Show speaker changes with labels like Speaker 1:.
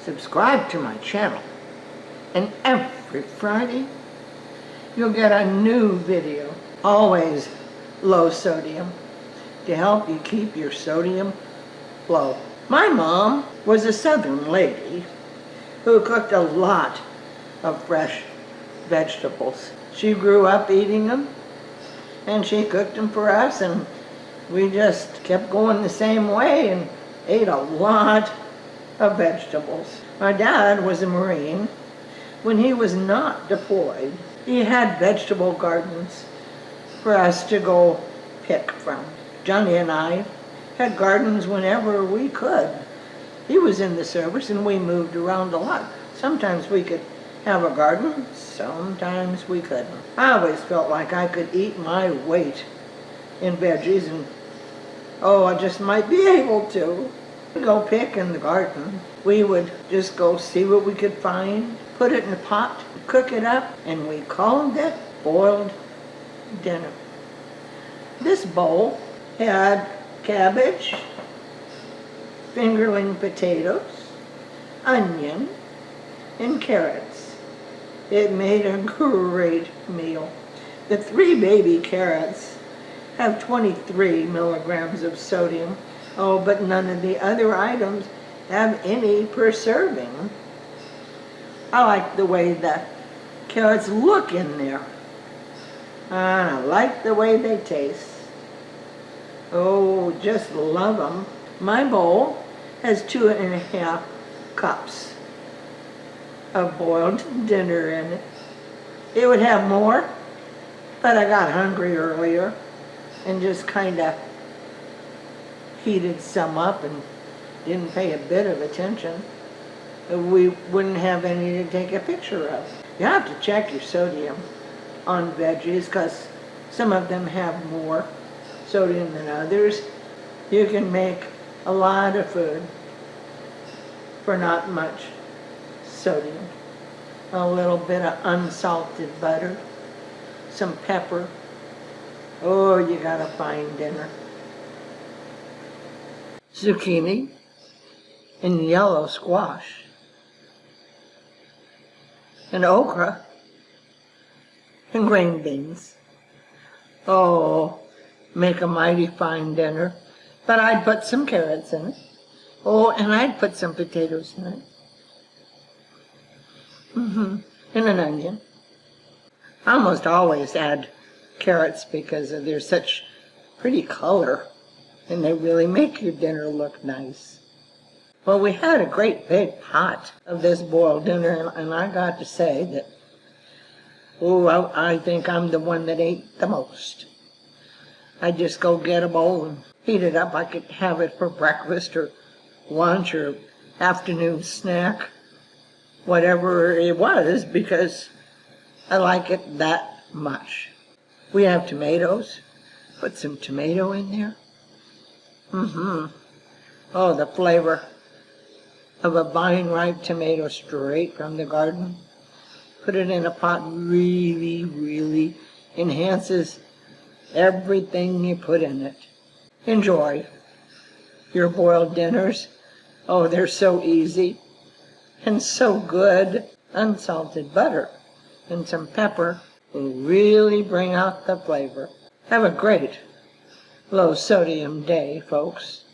Speaker 1: subscribe to my channel, and every Friday you'll get a new video, always low sodium, to help you keep your sodium low. My mom was a Southern lady who cooked a lot of fresh vegetables. She grew up eating them, and she cooked them for us, and we just kept going the same way and ate a lot of vegetables. My dad was a Marine. When he was not deployed, he had vegetable gardens for us to go pick from. Johnny and I had gardens whenever we could. He was in the service and we moved around a lot. Sometimes we could have a garden, sometimes we couldn't. I always felt like I could eat my weight in veggies, and I just might be able to. We'd go pick in the garden. We would just go see what we could find, put it in a pot, cook it up, and we called it boiled dinner. This bowl had cabbage, fingerling potatoes, onion, and carrots. It made a great meal. The 3 baby carrots have 23 milligrams of sodium. But none of the other items have any per serving. I like the way the carrots look in there. I like the way they taste. Just love them. My bowl has 2.5 cups of boiled dinner in it. It would have more, but I got hungry earlier and just kind of heated some up and didn't pay a bit of attention. We wouldn't have any to take a picture of. You have to check your sodium on veggies because some of them have more sodium than others. You can make a lot of food for not much sodium. A little bit of unsalted butter, some pepper. You got a fine dinner. Zucchini and yellow squash and okra and green beans. Make a mighty fine dinner. But I'd put some carrots in it. And I'd put some potatoes in it. And an onion. I almost always add carrots because they're such pretty color, and they really make your dinner look nice. Well, we had a great big pot of this boiled dinner, and I got to say that, I think I'm the one that ate the most. I'd just go get a bowl and heat it up. I could have it for breakfast or lunch or afternoon snack, whatever it was, because I like it that much. We have tomatoes. Put some tomato in there. The flavor of a vine-ripe tomato straight from the garden. Put it in a pot, really, really enhances everything you put in it. Enjoy your boiled dinners. They're so easy and so good. Unsalted butter and some pepper will really bring out the flavor. Have a great low sodium day, folks.